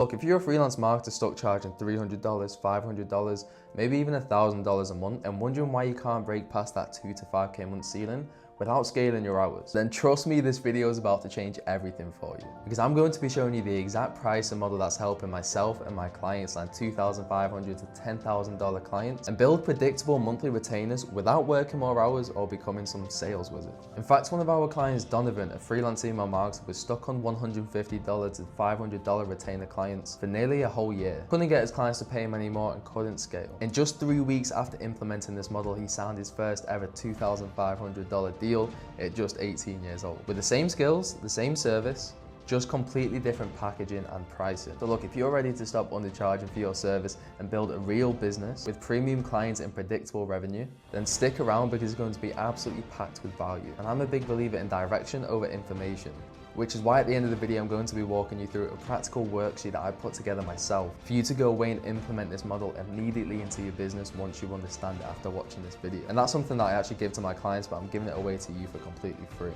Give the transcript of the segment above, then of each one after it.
Look, if you're a freelance marketer stuck charging $300, $500, maybe even $1,000 a month and wondering why you can't break past that 2 to 5K month ceiling without scaling your hours, then trust me, this video is about to change everything for you. Because I'm going to be showing you the exact price and model that's helping myself and my clients land $2,500 to $10,000 clients and build predictable monthly retainers without working more hours or becoming some sales wizard. In fact, one of our clients, Donovan, a freelance email marketer, was stuck on $150 to $500 retainer clients for nearly a whole year. Couldn't get his clients to pay him anymore and couldn't scale. In just 3 weeks after implementing this model, he signed his first ever $2,500 deal at just 18 years old. With the same skills, the same service, just completely different packaging and pricing. So look, if you're ready to stop undercharging for your service and build a real business with premium clients and predictable revenue, then stick around because it's going to be absolutely packed with value. And I'm a big believer in direction over information, which is why at the end of the video, I'm going to be walking you through a practical worksheet that I put together myself for you to go away and implement this model immediately into your business once you understand it after watching this video. And that's something that I actually give to my clients, but I'm giving it away to you for completely free.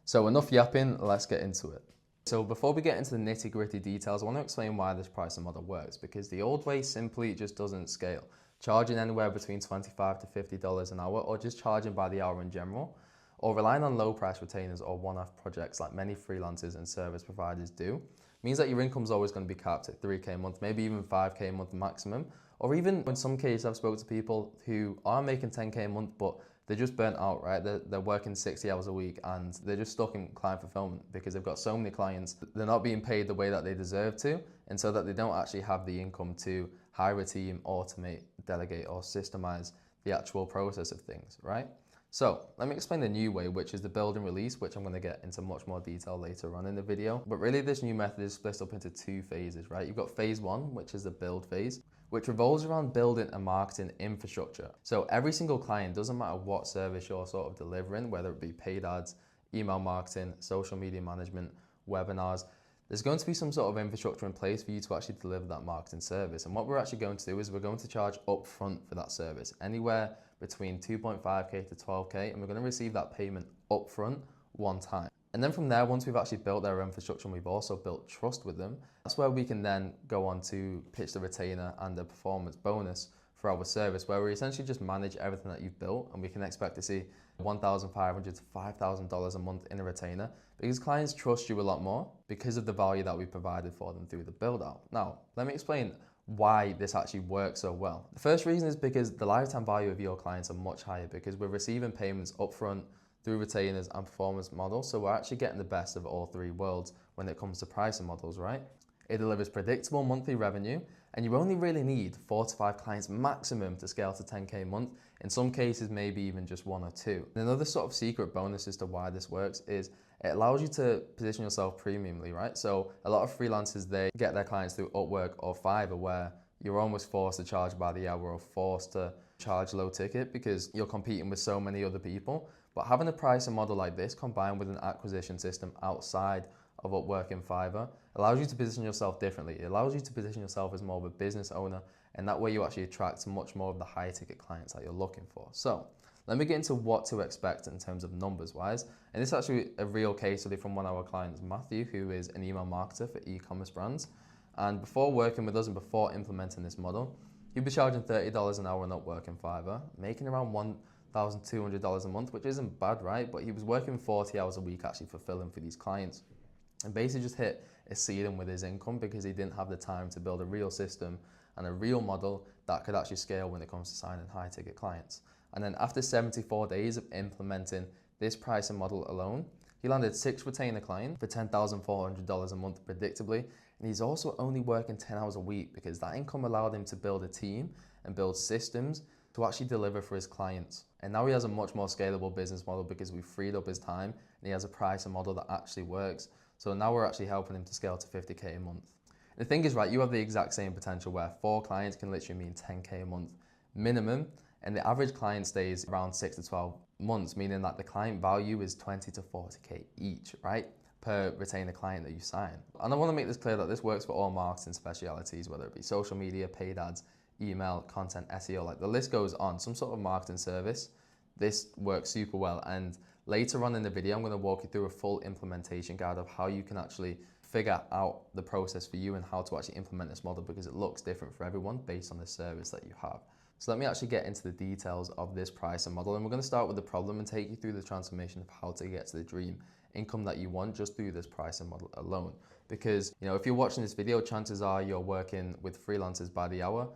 So enough yapping, let's get into it. So before we get into the nitty-gritty details, I want to explain why this pricing model works, because the old way simply just doesn't scale. Charging anywhere between $25 to $50 an hour, or just charging by the hour in general, or relying on low price retainers or one-off projects like many freelancers and service providers do, means that your income is always going to be capped at 3K a month, maybe even 5K a month maximum. Or even in some cases, I've spoken to people who are making 10K a month, but they're just burnt out, right? They're working 60 hours a week and they're just stuck in client fulfillment because they've got so many clients. They're not being paid the way that they deserve to, and so that they don't actually have the income to hire a team, automate, delegate, or systemize the actual process of things, right? So let me explain the new way, which is the build and release, which I'm going to get into much more detail later on in the video. But really this new method is split up into 2 phases, right? You've got phase 1, which is the build phase, which revolves around building a marketing infrastructure. So every single client, doesn't matter what service you're sort of delivering, whether it be paid ads, email marketing, social media management, webinars, there's going to be some sort of infrastructure in place for you to actually deliver that marketing service. And what we're actually going to do is we're going to charge upfront for that service, anywhere between 2.5K to 12K, and we're going to receive that payment upfront one time. And then from there, once we've actually built their infrastructure and we've also built trust with them, that's where we can then go on to pitch the retainer and the performance bonus for our service, where we essentially just manage everything that you've built, and we can expect to see $1,500 to $5,000 a month in a retainer because clients trust you a lot more because of the value that we provided for them through the build out. Now, let me explain why this actually works so well. The first reason is because the lifetime value of your clients are much higher because we're receiving payments upfront through retainers and performance models. So we're actually getting the best of all 3 worlds when it comes to pricing models, right? It delivers predictable monthly revenue, and you only really need 4 to 5 clients maximum to scale to 10K a month. In some cases, maybe even just 1 or 2. And another sort of secret bonus as to why this works is it allows you to position yourself premiumly, right? So a lot of freelancers, they get their clients through Upwork or Fiverr, where you're almost forced to charge by the hour or forced to charge low ticket because you're competing with so many other people. But having a pricing model like this combined with an acquisition system outside of Upwork and Fiverr allows you to position yourself differently. It allows you to position yourself as more of a business owner, and that way you actually attract much more of the high ticket clients that you're looking for. So let me get into what to expect in terms of numbers wise. And this is actually a real case study from one of our clients, Matthew, who is an email marketer for e-commerce brands. And before working with us and before implementing this model, he'd be charging $30 an hour on Upwork and Fiverr, making around $1,200 a month, which isn't bad, right? But he was working 40 hours a week actually fulfilling for these clients, and basically just hit a ceiling with his income because he didn't have the time to build a real system and a real model that could actually scale when it comes to signing high ticket clients. And then after 74 days of implementing this pricing model alone, he landed 6 retainer clients for $10,400 a month predictably. And he's also only working 10 hours a week because that income allowed him to build a team and build systems to actually deliver for his clients. And now he has a much more scalable business model because we've freed up his time and he has a pricing model that actually works. So now we're actually helping him to scale to 50K a month. The thing is, right, you have the exact same potential where 4 clients can literally mean 10K a month minimum, and the average client stays around 6 to 12 months, meaning that the client value is 20 to 40K each, right, per retainer client that you sign. And I want to make this clear that this works for all marketing specialities, whether it be social media, paid ads, email, content, SEO, like the list goes on. Some sort of marketing service, this works super well. And later on in the video, I'm going to walk you through a full implementation guide of how you can actually figure out the process for you and how to actually implement this model, because it looks different for everyone based on the service that you have. So let me actually get into the details of this pricing model, and we're going to start with the problem and take you through the transformation of how to get to the dream income that you want just through this pricing model alone. Because, you know, if you're watching this video, chances are you're working with freelancers by the hour,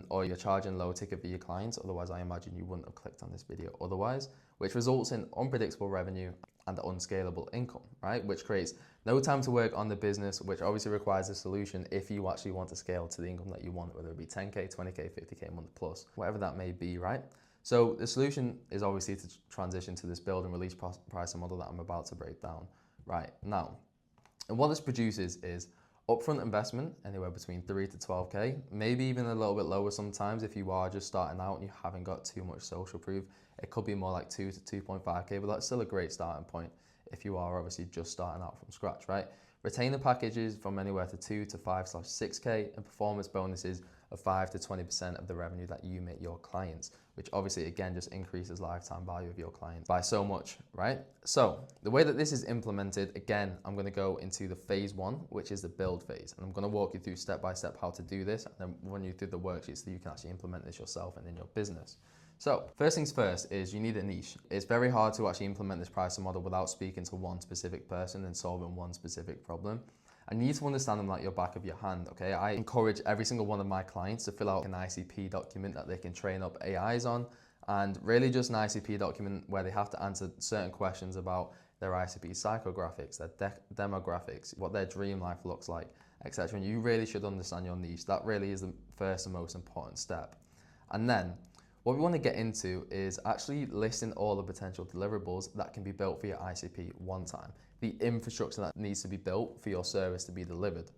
or you're charging low ticket for your clients. Otherwise, I imagine you wouldn't have clicked on this video otherwise, which results in unpredictable revenue and unscalable income, right? Which creates no time to work on the business, which obviously requires a solution if you actually want to scale to the income that you want, whether it be 10K, 20K, 50K a month plus, whatever that may be, right? So the solution is obviously to transition to this build and release pricing model that I'm about to break down right now. And what this produces is upfront investment, anywhere between 3 to 12K, maybe even a little bit lower sometimes if you are just starting out and you haven't got too much social proof. It could be more like 2 to 2.5K, but that's still a great starting point if you are obviously just starting out from scratch, right? Retainer packages from anywhere to 2 to 5/6K and performance bonuses of 5 to 20% of the revenue that you make your clients, which obviously again just increases lifetime value of your clients by so much, right? So the way that this is implemented, again, I'm going to go into the phase 1, which is the build phase, and I'm going to walk you through step by step how to do this and then run you through the worksheets so you can actually implement this yourself and in your business. So first things first is you need a niche. It's very hard to actually implement this pricing model without speaking to one specific person and solving one specific problem. And you need to understand them like your back of your hand, okay? I encourage every single one of my clients to fill out an ICP document that they can train up AIs on, and really just an ICP document where they have to answer certain questions about their ICP psychographics, their demographics, what their dream life looks like, etc. And you really should understand your niche. That really is the first and most important step. And then what we want to get into is actually listing all the potential deliverables that can be built for your ICP one time, the infrastructure that needs to be built for your service to be delivered.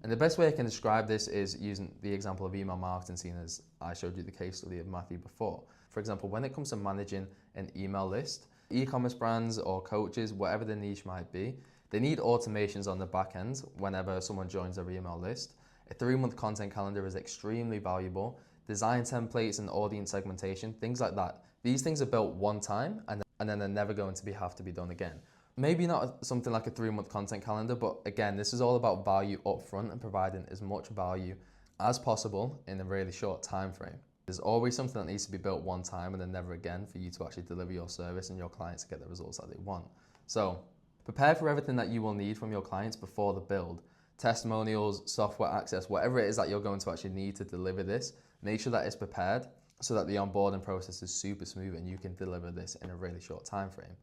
And the best way I can describe this is using the example of email marketing, seen as I showed you the case study of Matthew before. For example, when it comes to managing an email list, e-commerce brands or coaches, whatever the niche might be, they need automations on the back end whenever someone joins their email list. A 3-month content calendar is extremely valuable. Design templates and audience segmentation, things like that. These things are built one time and then they're never going to have to be done again. Maybe not something like a 3-month content calendar, but again, this is all about value upfront and providing as much value as possible in a really short time frame. There's always something that needs to be built one time and then never again for you to actually deliver your service and your clients to get the results that they want. So prepare for everything that you will need from your clients before the build. Testimonials, software access, whatever it is that you're going to actually need to deliver this, make sure that it's prepared so that the onboarding process is super smooth and you can deliver this in a really short time frame.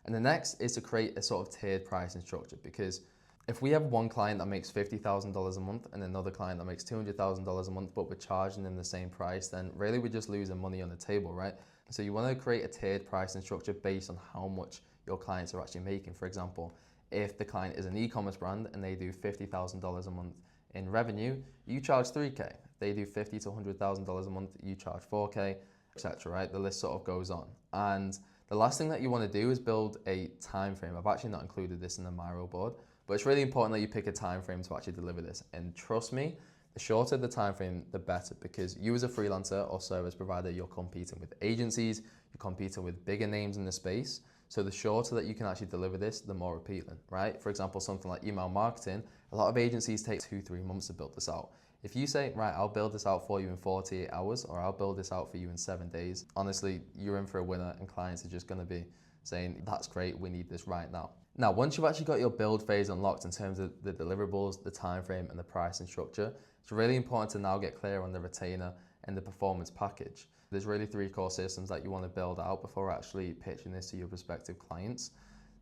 And the next is to create a sort of tiered pricing structure, because if we have one client that makes $50,000 a month and another client that makes $200,000 a month, but we're charging them the same price, then really we're just losing money on the table, right? So you want to create a tiered pricing structure based on how much your clients are actually making. For example, if the client is an e-commerce brand and they do $50,000 a month in revenue, you charge 3K. If they do $50,000 to $100,000 a month, you charge 4K, etc. Right? The list sort of goes on. And the last thing that you want to do is build a time frame. I've actually not included this in the Miro board, but it's really important that you pick a time frame to actually deliver this. And trust me, the shorter the time frame, the better, because you as a freelancer or service provider, you're competing with agencies, you're competing with bigger names in the space. So the shorter that you can actually deliver this, the more appealing, right? For example, something like email marketing, a lot of agencies take 2-3 months to build this out. If you say, right, I'll build this out for you in 48 hours, or I'll build this out for you in 7 days, honestly, you're in for a winner and clients are just gonna be saying, that's great, we need this right now. Now, once you've actually got your build phase unlocked in terms of the deliverables, the time frame, and the pricing structure, it's really important to now get clear on the retainer and the performance package. There's really 3 core systems that you want to build out before actually pitching this to your prospective clients.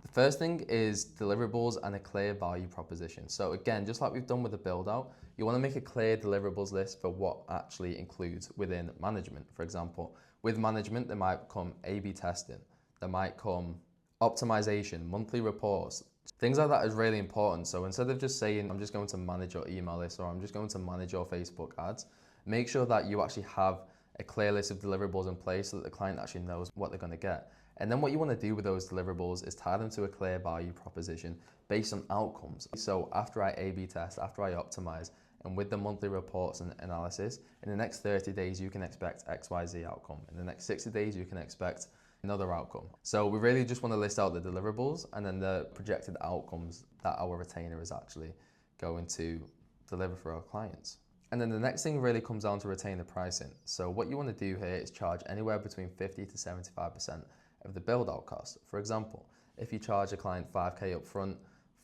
The first thing is deliverables and a clear value proposition. So again, just like we've done with the build out, you want to make a clear deliverables list for what actually includes within management. For example, with management, there might come A/B testing, there might come optimization, monthly reports. Things like that is really important. So instead of just saying, I'm just going to manage your email list or I'm just going to manage your Facebook ads, make sure that you actually have a clear list of deliverables in place so that the client actually knows what they're going to get. And then what you want to do with those deliverables is tie them to a clear value proposition based on outcomes. So after I A/B test, after I optimize, and with the monthly reports and analysis, in the next 30 days, you can expect XYZ outcome. In the next 60 days, you can expect another outcome. So we really just want to list out the deliverables and then the projected outcomes that our retainer is actually going to deliver for our clients. And then the next thing really comes down to retainer pricing. So what you want to do here is charge anywhere between 50 to 75% of the build out cost. For example, if you charge a client 5K up front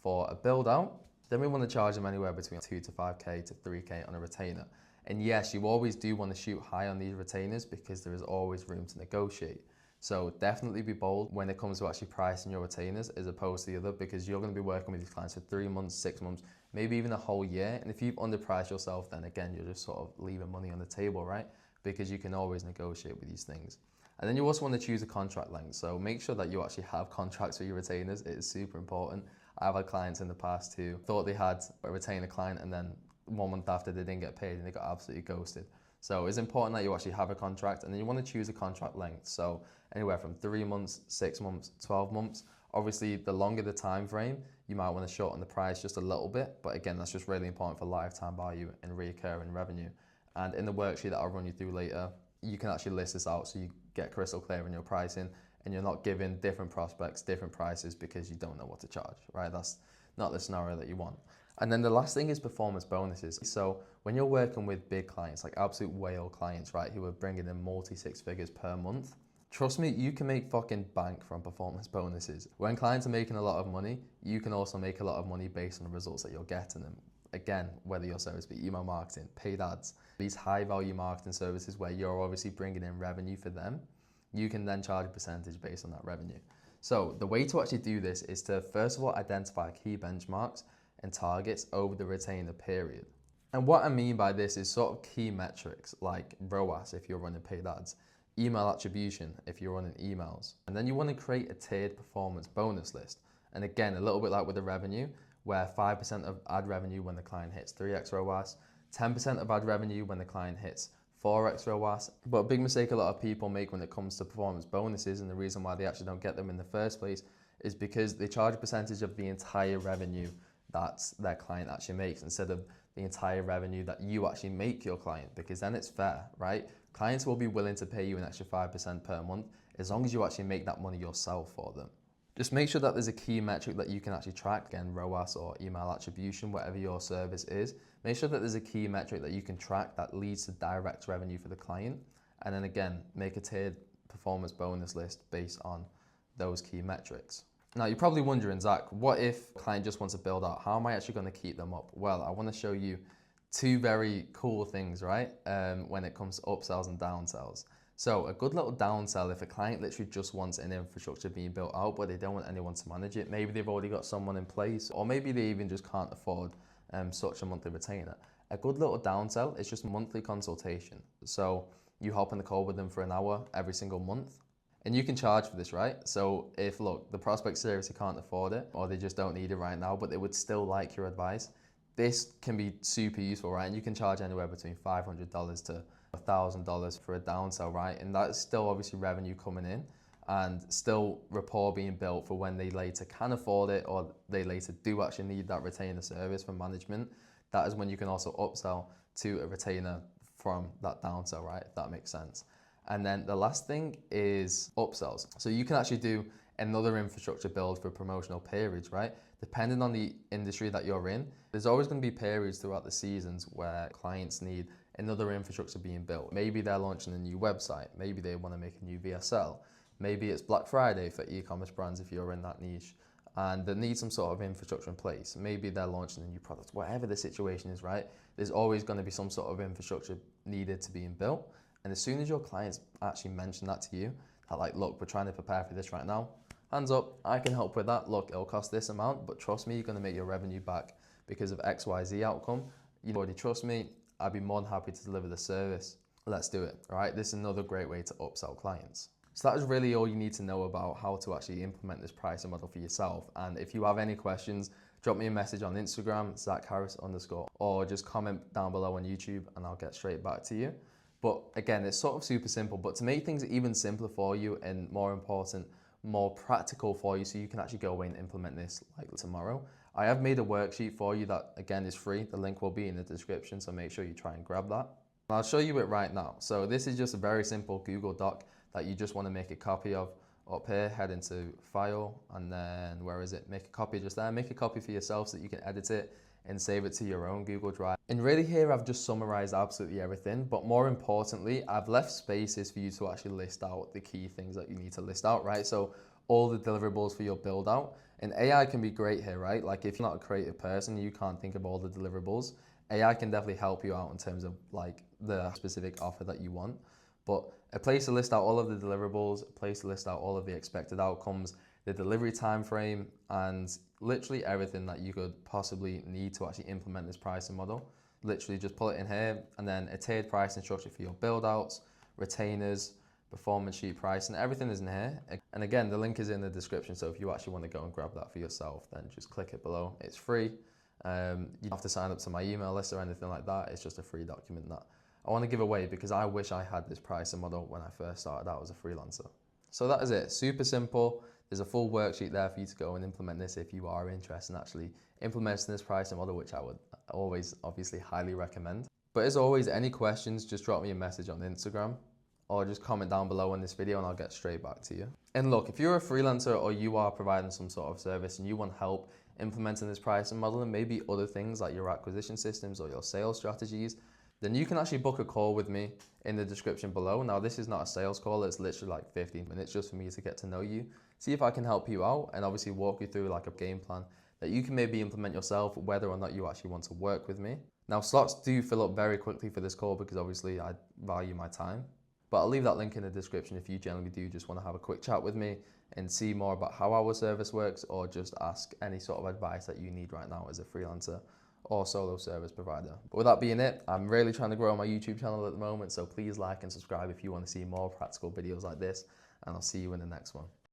for a build out, then we want to charge them anywhere between 2 to 5K to 3K on a retainer. And yes, you always do want to shoot high on these retainers because there is always room to negotiate. So definitely be bold when it comes to actually pricing your retainers as opposed to the other, because you're going to be working with these clients for 3 months, 6 months, maybe even a whole year. And if you've underpriced yourself, then again, you're just sort of leaving money on the table, right? Because you can always negotiate with these things. And then you also want to choose a contract length. So make sure that you actually have contracts for your retainers. It is super important. I've had clients in the past who thought they had a retainer client and then 1 month after they didn't get paid and they got absolutely ghosted. So it's important that you actually have a contract, and then you want to choose a contract length. So anywhere from 3 months, 6 months, 12 months. Obviously, the longer the time frame, you might want to shorten the price just a little bit. But again, that's just really important for lifetime value and recurring revenue. And in the worksheet that I'll run you through later, you can actually list this out so you get crystal clear in your pricing and you're not giving different prospects different prices because you don't know what to charge, right? That's not the scenario that you want. And then the last thing is performance bonuses. So when you're working with big clients, like absolute whale clients, right, who are bringing in multi-six figures per month, trust me, you can make fucking bank from performance bonuses. When clients are making a lot of money, you can also make a lot of money based on the results that you're getting them. Again, whether your service be email marketing, paid ads, these high value marketing services where you're obviously bringing in revenue for them, you can then charge a percentage based on that revenue. So the way to actually do this is to first of all identify key benchmarks and targets over the retainer period. And what I mean by this is sort of key metrics like ROAS if you're running paid ads, email attribution if you're running emails. And then you want to create a tiered performance bonus list. And again, a little bit like with the revenue, where 5% of ad revenue when the client hits 3x ROAS, 10% of ad revenue when the client hits 4x ROAS. But a big mistake a lot of people make when it comes to performance bonuses, and the reason why they actually don't get them in the first place, is because they charge a percentage of the entire revenue that their client actually makes instead of the entire revenue that you actually make your client, because then it's fair, right? Clients will be willing to pay you an extra 5% per month as long as you actually make that money yourself for them. Just make sure that there's a key metric that you can actually track, again, ROAS or email attribution, whatever your service is. Make sure that there's a key metric that you can track that leads to direct revenue for the client. And then again, make a tiered performance bonus list based on those key metrics. Now, you're probably wondering, Zach, what if a client just wants to build out? How am I actually going to keep them up? Well, I want to show you two very cool things, right? When it comes to upsells and downsells. So a good little downsell, if a client literally just wants an infrastructure being built out, but they don't want anyone to manage it, maybe they've already got someone in place, or maybe they even just can't afford such a monthly retainer. A good little downsell is just a monthly consultation. So you hop on the call with them for an hour every single month, and you can charge for this, right? So if, look, the prospect seriously can't afford it, or they just don't need it right now, but they would still like your advice, this can be super useful, right? And you can charge anywhere between $500 to $1,000 for a downsell, right? And that's still obviously revenue coming in and still rapport being built for when they later can afford it or they later do actually need that retainer service from management. That is when you can also upsell to a retainer from that downsell, right? If that makes sense. And then the last thing is upsells. So you can actually do another infrastructure build for promotional periods, right? Depending on the industry that you're in, there's always going to be periods throughout the seasons where clients need another infrastructure being built. Maybe they're launching a new website. Maybe they want to make a new VSL. Maybe it's Black Friday for e-commerce brands if you're in that niche and they need some sort of infrastructure in place. Maybe they're launching a new product. Whatever the situation is, right? There's always going to be some sort of infrastructure needed to be built. And as soon as your clients actually mention that to you, that like, look, we're trying to prepare for this right now, hands up, I can help with that. Look, it'll cost this amount, but trust me, you're going to make your revenue back because of XYZ outcome. You already trust me. I'd be more than happy to deliver the service. Let's do it, all right? This is another great way to upsell clients. So that is really all you need to know about how to actually implement this pricing model for yourself. And if you have any questions, drop me a message on Instagram, ZachHarris_, or just comment down below on YouTube and I'll get straight back to you. But again, it's sort of super simple, but to make things even simpler for you and more important, more practical for you so you can actually go away and implement this like tomorrow, I have made a worksheet for you that again is free. The link will be in the description, so make sure you try and grab that. I'll show you it right now. So this is just a very simple Google Doc that you just want to make a copy of. up here, head into file, and then where is it? Make a copy just there. Make a copy for yourself so that you can edit it and save it to your own Google Drive. And really here I've just summarized absolutely everything, but more importantly, I've left spaces for you to actually list out the key things that you need to list out, right? So all the deliverables for your build out. And AI can be great here, right? Like if you're not a creative person, you can't think of all the deliverables. AI can definitely help you out in terms of like the specific offer that you want. But a place to list out all of the deliverables, a place to list out all of the expected outcomes, the delivery time frame, and literally everything that you could possibly need to actually implement this pricing model. Literally just pull it in here, and then a tiered pricing structure for your build outs, retainers, performance sheet pricing, everything is in here. And again, the link is in the description, so if you actually want to go and grab that for yourself, then just click it below. It's free. You don't have to sign up to my email list or anything like that. It's just a free document that I want to give away because I wish I had this pricing model when I first started out as a freelancer. So that is it, super simple. There's a full worksheet there for you to go and implement this if you are interested in actually implementing this pricing model, which I would always obviously highly recommend. But as always, any questions, just drop me a message on Instagram or just comment down below on this video and I'll get straight back to you. And look, if you're a freelancer or you are providing some sort of service and you want help implementing this pricing model and maybe other things like your acquisition systems or your sales strategies, then you can actually book a call with me in the description below. Now, this is not a sales call, it's literally like 15 minutes just for me to get to know you, see if I can help you out and obviously walk you through like a game plan that you can maybe implement yourself, whether or not you actually want to work with me. Now, slots do fill up very quickly for this call because obviously I value my time, but I'll leave that link in the description if you generally do just want to have a quick chat with me and see more about how our service works or just ask any sort of advice that you need right now as a freelancer or solo service provider. But with that being it, I'm really trying to grow my YouTube channel at the moment, so please like and subscribe if you want to see more practical videos like this, and I'll see you in the next one.